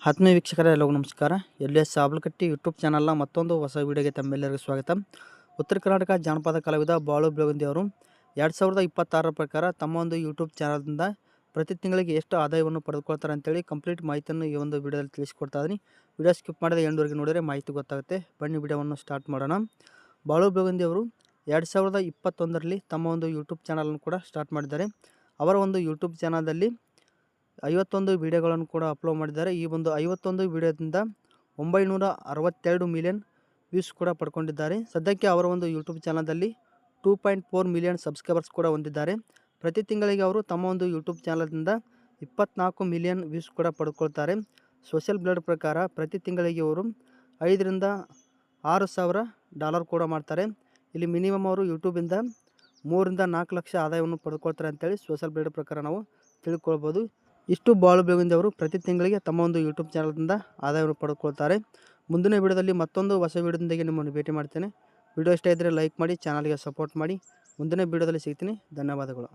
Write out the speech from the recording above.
ಆತ್ಮೀಯ ವೀಕ್ಷಕರೇ ಎಲ್ಲರಿಗೂ ನಮಸ್ಕಾರ. ಎಲ್.ಎಸ್. ಸಾಬಲಕಟ್ಟಿ ಯೂಟ್ಯೂಬ್ ಚಾನಲ್ನ ಮತ್ತೊಂದು ಹೊಸ ವಿಡಿಯೋಗೆ ತಮ್ಮೆಲ್ಲರಿಗೂ ಸ್ವಾಗತ. ಉತ್ತರ ಕರ್ನಾಟಕ ಜಾನಪದ ಕಲಾವಿದ ಬಾಳು ಬೆಳಗುಂದಿ ಅವರು 2026 ಪ್ರಕಾರ ತಮ್ಮ ಒಂದು ಯೂಟ್ಯೂಬ್ ಚಾನಲ್ನಿಂದ ಪ್ರತಿ ತಿಂಗಳಿಗೆ ಎಷ್ಟು ಆದಾಯವನ್ನು ಪಡೆದುಕೊಳ್ತಾರೆ ಅಂತೇಳಿ ಕಂಪ್ಲೀಟ್ ಮಾಹಿತಿಯನ್ನು ಈ ಒಂದು ವಿಡಿಯೋದಲ್ಲಿ ತಿಳಿಸ್ಕೊಡ್ತಾ ಇದ್ದೀನಿ. ವಿಡಿಯೋ ಸ್ಕಿಪ್ ಮಾಡದೆ ಎಂಡ್ವರೆಗೆ ನೋಡಿದರೆ ಮಾಹಿತಿ ಗೊತ್ತಾಗುತ್ತೆ. ಬನ್ನಿ ವಿಡಿಯೋವನ್ನು ಸ್ಟಾರ್ಟ್ ಮಾಡೋಣ. ಬಾಳು ಬೆಳಗುಂದಿ ಅವರು 2021ರಲ್ಲಿ ತಮ್ಮ ಒಂದು ಯೂಟ್ಯೂಬ್ ಚಾನಲನ್ನು ಕೂಡ ಸ್ಟಾರ್ಟ್ ಮಾಡಿದ್ದಾರೆ. ಅವರ ಒಂದು ಯೂಟ್ಯೂಬ್ ಚಾನಲ್ನಲ್ಲಿ 51 ವಿಡಿಯೋಗಳನ್ನು ಕೂಡ ಅಪ್ಲೋಡ್ ಮಾಡಿದ್ದಾರೆ. ಈ ಒಂದು 51 ವಿಡಿಯೋದಿಂದ 962 ಮಿಲಿಯನ್ ವ್ಯೂಸ್ ಕೂಡ ಪಡ್ಕೊಂಡಿದ್ದಾರೆ. ಸದ್ಯಕ್ಕೆ ಅವರ ಒಂದು ಯೂಟ್ಯೂಬ್ ಚಾನಲ್ನಲ್ಲಿ 2.4 ಮಿಲಿಯನ್ ಸಬ್ಸ್ಕ್ರೈಬರ್ಸ್ ಕೂಡ ಹೊಂದಿದ್ದಾರೆ. ಪ್ರತಿ ತಿಂಗಳಿಗೆ ಅವರು ತಮ್ಮ ಒಂದು ಯೂಟ್ಯೂಬ್ ಚಾನಲ್ನಿಂದ 24 ಮಿಲಿಯನ್ ವ್ಯೂಸ್ ಕೂಡ ಪಡ್ಕೊಳ್ತಾರೆ. ಸೋಷಿಯಲ್ ಬ್ಲೇಡ್ ಪ್ರಕಾರ ಪ್ರತಿ ತಿಂಗಳಿಗೆ ಅವರು 5 ರಿಂದ 6 ಸಾವಿರ ಡಾಲರ್ ಕೂಡ ಮಾಡ್ತಾರೆ. ಇಲ್ಲಿ ಮಿನಿಮಮ್ ಅವರು ಯೂಟ್ಯೂಬಿಂದ 3 ರಿಂದ 4 ಲಕ್ಷ ಆದಾಯವನ್ನು ಪಡ್ಕೊಳ್ತಾರೆ ಅಂತೇಳಿ ಸೋಷಿಯಲ್ ಬ್ಲೇಡ್ ಪ್ರಕಾರ ನಾವು ತಿಳ್ಕೊಳ್ಬೋದು. ಇಷ್ಟು ಬಾಳು ಬೆಳಗುಂದಿ ಅವರು ಪ್ರತಿ ತಿಂಗಳಿಗೆ ತಮ್ಮ ಒಂದು ಯೂಟ್ಯೂಬ್ ಚಾನಲ್ನಿಂದ ಆದಾಯವನ್ನು ಪಡೆದುಕೊಳ್ತಾರೆ. ಮುಂದಿನ ವಿಡಿಯೋದಲ್ಲಿ ಮತ್ತೊಂದು ಹೊಸ ವಿಡಿಯೋದೊಂದಿಗೆ ನಿಮ್ಮನ್ನು ಭೇಟಿ ಮಾಡ್ತೇನೆ. ವಿಡಿಯೋ ಇಷ್ಟ ಇದ್ದರೆ ಲೈಕ್ ಮಾಡಿ, ಚಾನಲ್ಗೆ ಸಪೋರ್ಟ್ ಮಾಡಿ. ಮುಂದಿನ ವಿಡಿಯೋದಲ್ಲಿ ಸಿಗ್ತೀನಿ. ಧನ್ಯವಾದಗಳು.